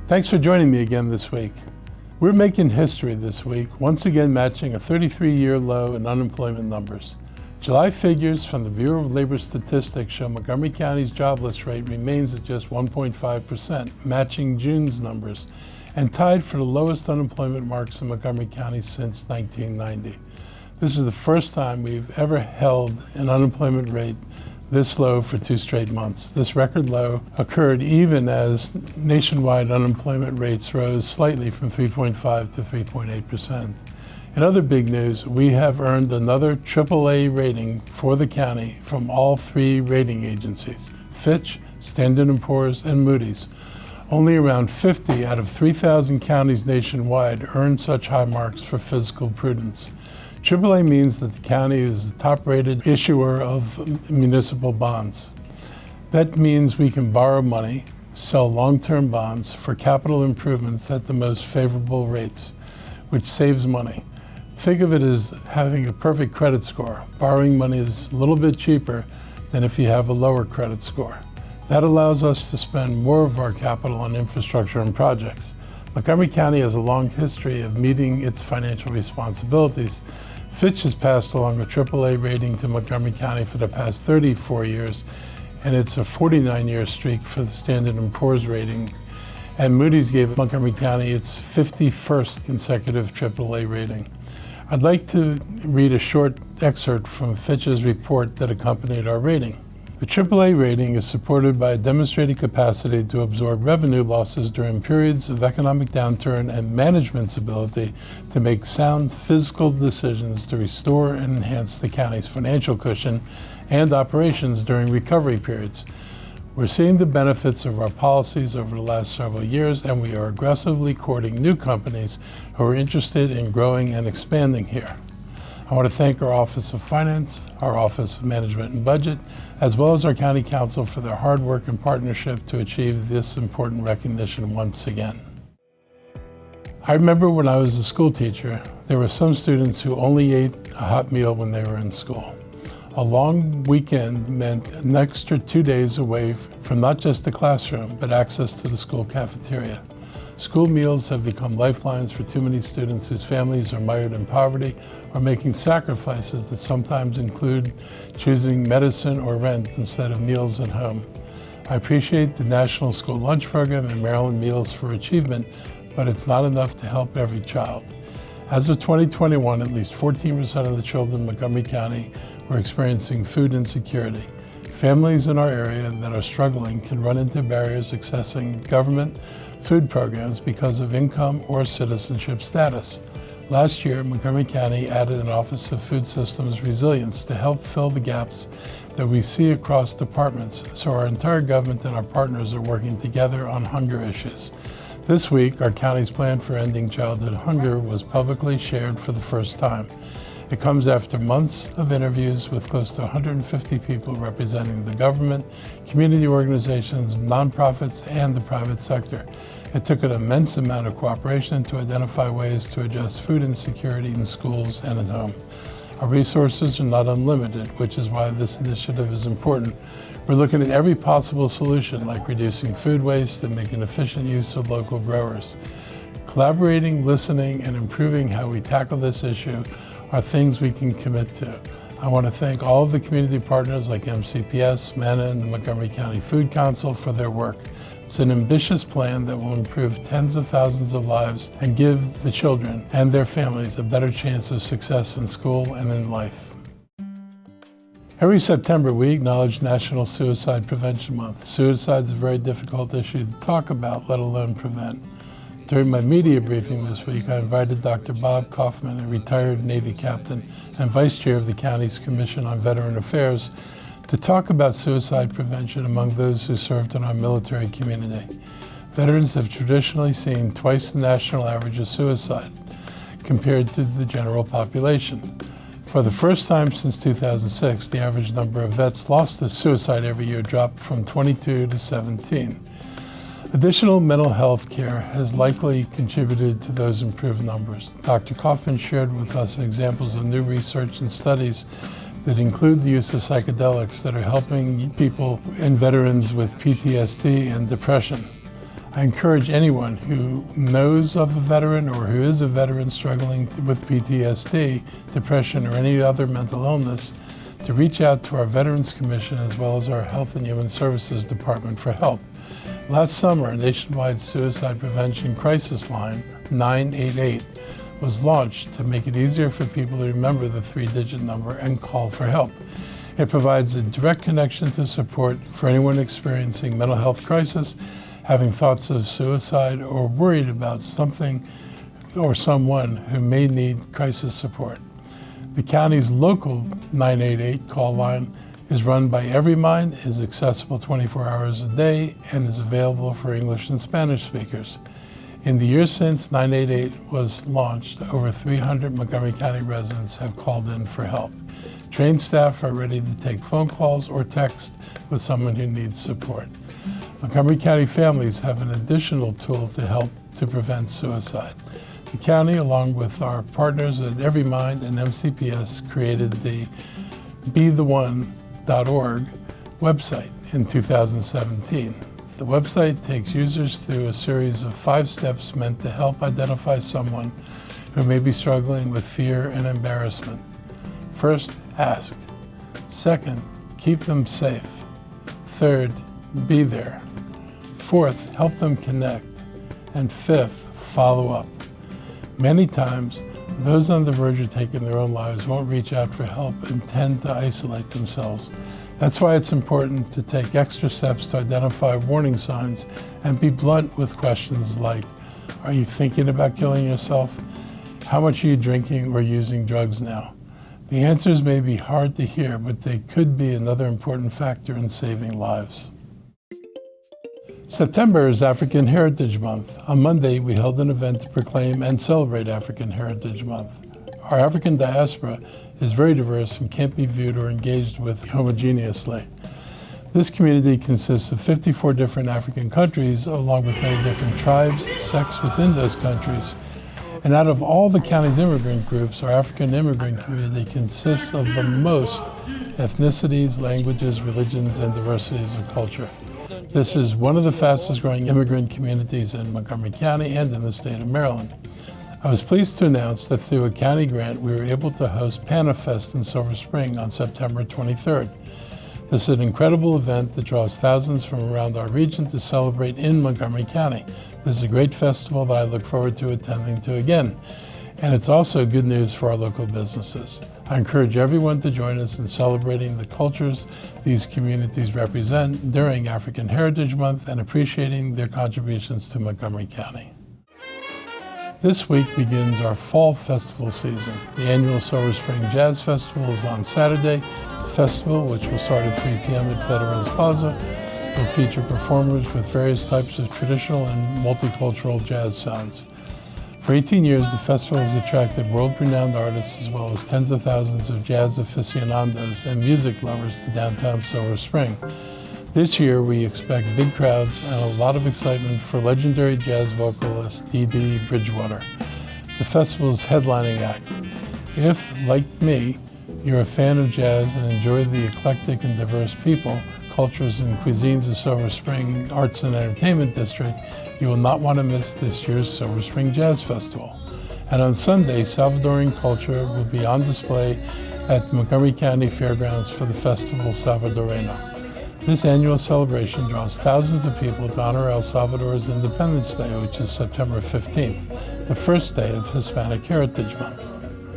Thanks for joining me again this week. We're making history this week, once again matching a 33-year low in unemployment numbers. July figures from the Bureau of Labor Statistics show Montgomery County's jobless rate remains at just 1.5%, matching June's numbers, and tied for the lowest unemployment marks in Montgomery County since 1990. This is the first time we've ever held an unemployment rate this low for 2 straight months. This record low occurred even as nationwide unemployment rates rose slightly from 3.5 to 3.8%. In other big news, we have earned another AAA rating for the county from all 3 rating agencies, Fitch, Standard & Poor's, and Moody's. Only around 50 out of 3,000 counties nationwide earned such high marks for fiscal prudence. AAA means that the county is the top-rated issuer of municipal bonds. That means we can borrow money, sell long-term bonds for capital improvements at the most favorable rates, which saves money. Think of it as having a perfect credit score. Borrowing money is a little bit cheaper than if you have a lower credit score. That allows us to spend more of our capital on infrastructure and projects. Montgomery County has a long history of meeting its financial responsibilities. Fitch has passed along a AAA rating to Montgomery County for the past 34 years, and it's a 49-year streak for the Standard & Poor's rating. And Moody's gave Montgomery County its 51st consecutive AAA rating. I'd like to read a short excerpt from Fitch's report that accompanied our rating. The AAA rating is supported by a demonstrated capacity to absorb revenue losses during periods of economic downturn and management's ability to make sound fiscal decisions to restore and enhance the county's financial cushion and operations during recovery periods. We're seeing the benefits of our policies over the last several years, and we are aggressively courting new companies who are interested in growing and expanding here. I want to thank our Office of Finance, our Office of Management and Budget, as well as our County Council for their hard work and partnership to achieve this important recognition once again. I remember when I was a school teacher, there were some students who only ate a hot meal when they were in school. A long weekend meant an extra 2 days away from not just the classroom, but access to the school cafeteria. School meals have become lifelines for too many students whose families are mired in poverty or making sacrifices that sometimes include choosing medicine or rent instead of meals at home. I appreciate the National School Lunch Program and Maryland Meals for Achievement, but it's not enough to help every child. As of 2021, at least 14% of the children in Montgomery County were experiencing food insecurity. Families in our area that are struggling can run into barriers accessing government food programs because of income or citizenship status. Last year, Montgomery County added an Office of Food Systems Resilience to help fill the gaps that we see across departments, so our entire government and our partners are working together on hunger issues. This week, our county's plan for ending childhood hunger was publicly shared for the first time. It comes after months of interviews with close to 150 people representing the government, community organizations, nonprofits, and the private sector. It took an immense amount of cooperation to identify ways to address food insecurity in schools and at home. Our resources are not unlimited, which is why this initiative is important. We're looking at every possible solution, like reducing food waste and making efficient use of local growers. Collaborating, listening, and improving how we tackle this issue are things we can commit to. I want to thank all of the community partners like MCPS, MANA, and the Montgomery County Food Council for their work. It's an ambitious plan that will improve tens of thousands of lives and give the children and their families a better chance of success in school and in life. Every September, we acknowledge National Suicide Prevention Month. Suicide is a very difficult issue to talk about, let alone prevent. During my media briefing this week, I invited Dr. Bob Kaufman, a retired Navy captain and vice chair of the county's Commission on Veteran Affairs, to talk about suicide prevention among those who served in our military community. Veterans have traditionally seen twice the national average of suicide compared to the general population. For the first time since 2006, the average number of vets lost to suicide every year dropped from 22 to 17. Additional mental health care has likely contributed to those improved numbers. Dr. Kaufman shared with us examples of new research and studies that include the use of psychedelics that are helping people and veterans with PTSD and depression. I encourage anyone who knows of a veteran or who is a veteran struggling with PTSD, depression, or any other mental illness to reach out to our Veterans Commission as well as our Health and Human Services Department for help. Last summer, a nationwide suicide prevention crisis line, 988, was launched to make it easier for people to remember the 3-digit number and call for help. It provides a direct connection to support for anyone experiencing mental health crisis, having thoughts of suicide, or worried about something or someone who may need crisis support. The county's local 988 call line is run by EveryMind, is accessible 24 hours a day, and is available for English and Spanish speakers. In the years since 988 was launched, over 300 Montgomery County residents have called in for help. Trained staff are ready to take phone calls or text with someone who needs support. Montgomery County families have an additional tool to help to prevent suicide. The county, along with our partners at EveryMind and MCPS, created the BeTheOne.org website in 2017. The website takes users through a series of 5 steps meant to help identify someone who may be struggling with fear and embarrassment. First, ask. Second, keep them safe. Third, be there. Fourth, help them connect. And fifth, follow up. Many times, those on the verge of taking their own lives won't reach out for help and tend to isolate themselves. That's why it's important to take extra steps to identify warning signs and be blunt with questions like, are you thinking about killing yourself? How much are you drinking or using drugs now? The answers may be hard to hear, but they could be another important factor in saving lives. September is African Heritage Month. On Monday, we held an event to proclaim and celebrate African Heritage Month. Our African diaspora is very diverse and can't be viewed or engaged with homogeneously. This community consists of 54 different African countries, along with many different tribes, sects within those countries. And out of all the county's immigrant groups, our African immigrant community consists of the most ethnicities, languages, religions, and diversities of culture. This is one of the fastest growing immigrant communities in Montgomery County and in the state of Maryland. I was pleased to announce that through a county grant, we were able to host Panafest in Silver Spring on September 23rd. This is an incredible event that draws thousands from around our region to celebrate in Montgomery County. This is a great festival that I look forward to attending to again. And it's also good news for our local businesses. I encourage everyone to join us in celebrating the cultures these communities represent during African Heritage Month and appreciating their contributions to Montgomery County. This week begins our fall festival season. The annual Silver Spring Jazz Festival is on Saturday. The festival, which will start at 3 p.m. at Veterans Plaza, will feature performers with various types of traditional and multicultural jazz sounds. For 18 years, the festival has attracted world-renowned artists as well as tens of thousands of jazz aficionados and music lovers to downtown Silver Spring. This year, we expect big crowds and a lot of excitement for legendary jazz vocalist Dee Dee Bridgewater, the festival's headlining act. If, like me, you're a fan of jazz and enjoy the eclectic and diverse people, cultures, and cuisines of Silver Spring Arts and Entertainment District, you will not want to miss this year's Silver Spring Jazz Festival. And on Sunday, Salvadoran culture will be on display at Montgomery County Fairgrounds for the Festival Salvadoreño. This annual celebration draws thousands of people to honor El Salvador's Independence Day, which is September 15th, the first day of Hispanic Heritage Month.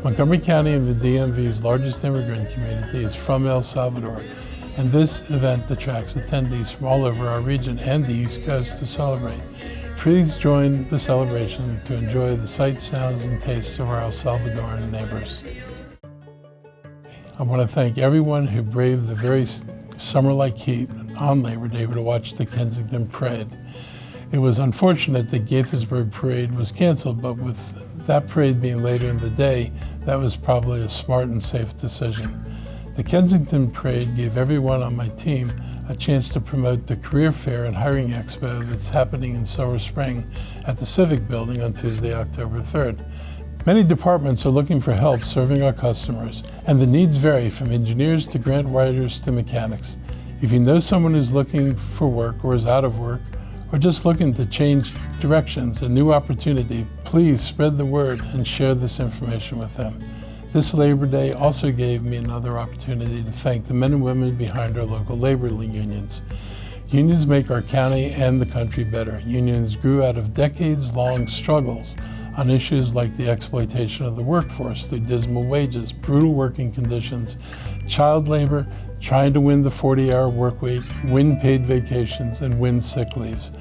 Montgomery County and the DMV's largest immigrant community is from El Salvador, and this event attracts attendees from all over our region and the East Coast to celebrate. Please join the celebration to enjoy the sights, sounds, and tastes of our El Salvadoran neighbors. I want to thank everyone who braved the very summer-like heat on Labor Day to watch the Kensington Parade. It was unfortunate that Gaithersburg Parade was canceled, but with that parade being later in the day, that was probably a smart and safe decision. The Kensington Parade gave everyone on my team a chance to promote the Career Fair and Hiring Expo that's happening in Silver Spring at the Civic Building on Tuesday, October 3rd. Many departments are looking for help serving our customers, and the needs vary from engineers to grant writers to mechanics. If you know someone who's looking for work or is out of work, or just looking to change directions, a new opportunity, please spread the word and share this information with them. This Labor Day also gave me another opportunity to thank the men and women behind our local labor unions. Unions make our county and the country better. Unions grew out of decades-long struggles on issues like the exploitation of the workforce, the dismal wages, brutal working conditions, child labor, trying to win the 40-hour work week, win paid vacations, and win sick leaves.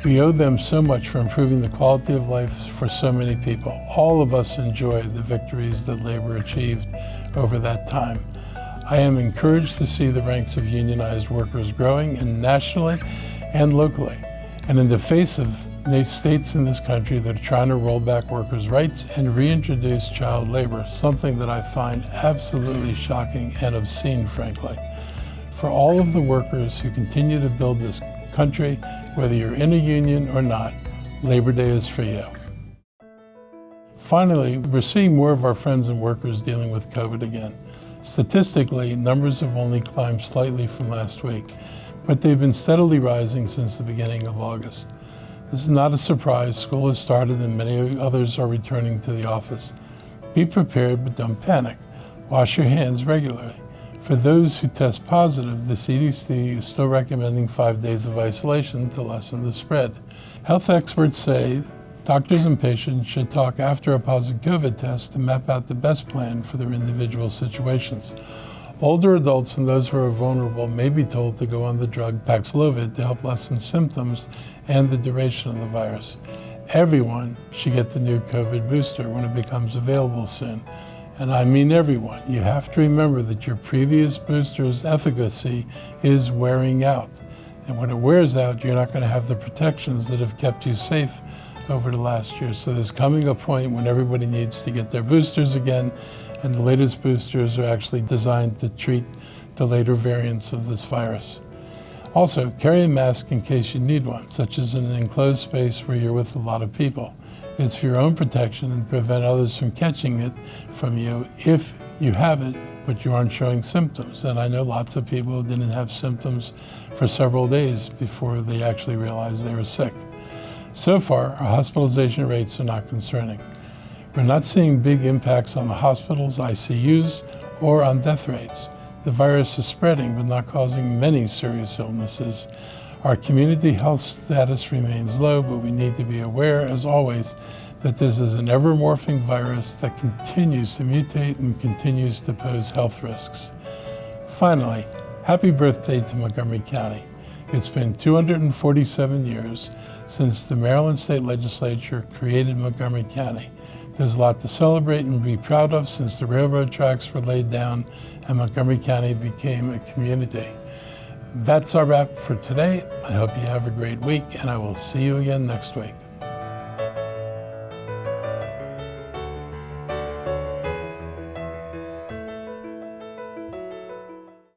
We owe them so much for improving the quality of life for so many people. All of us enjoy the victories that labor achieved over that time. I am encouraged to see the ranks of unionized workers growing, and nationally and locally. And in the face of states in this country that are trying to roll back workers' rights and reintroduce child labor, something that I find absolutely shocking and obscene, frankly. For all of the workers who continue to build this country, whether you're in a union or not, Labor Day is for you. Finally, we're seeing more of our friends and workers dealing with COVID again. Statistically, numbers have only climbed slightly from last week, but they've been steadily rising since the beginning of August. This is not a surprise. School has started and many others are returning to the office. Be prepared, but don't panic. Wash your hands regularly. For those who test positive, the CDC is still recommending 5 days of isolation to lessen the spread. Health experts say doctors and patients should talk after a positive COVID test to map out the best plan for their individual situations. Older adults and those who are vulnerable may be told to go on the drug Paxlovid to help lessen symptoms and the duration of the virus. Everyone should get the new COVID booster when it becomes available soon. And I mean everyone. You have to remember that your previous booster's efficacy is wearing out. And when it wears out, you're not going to have the protections that have kept you safe over the last year. So there's coming a point when everybody needs to get their boosters again, and the latest boosters are actually designed to treat the later variants of this virus. Also, carry a mask in case you need one, such as in an enclosed space where you're with a lot of people. It's for your own protection and prevent others from catching it from you if you have it, but you aren't showing symptoms. And I know lots of people who didn't have symptoms for several days before they actually realized they were sick. So far, our hospitalization rates are not concerning. We're not seeing big impacts on the hospitals, ICUs, or on death rates. The virus is spreading, but not causing many serious illnesses. Our community health status remains low, but we need to be aware, as always, that this is an ever-morphing virus that continues to mutate and continues to pose health risks. Finally, happy birthday to Montgomery County. It's been 247 years since the Maryland State Legislature created Montgomery County. There's a lot to celebrate and be proud of since the railroad tracks were laid down and Montgomery County became a community. That's our wrap for today. I hope you have a great week, and I will see you again next week.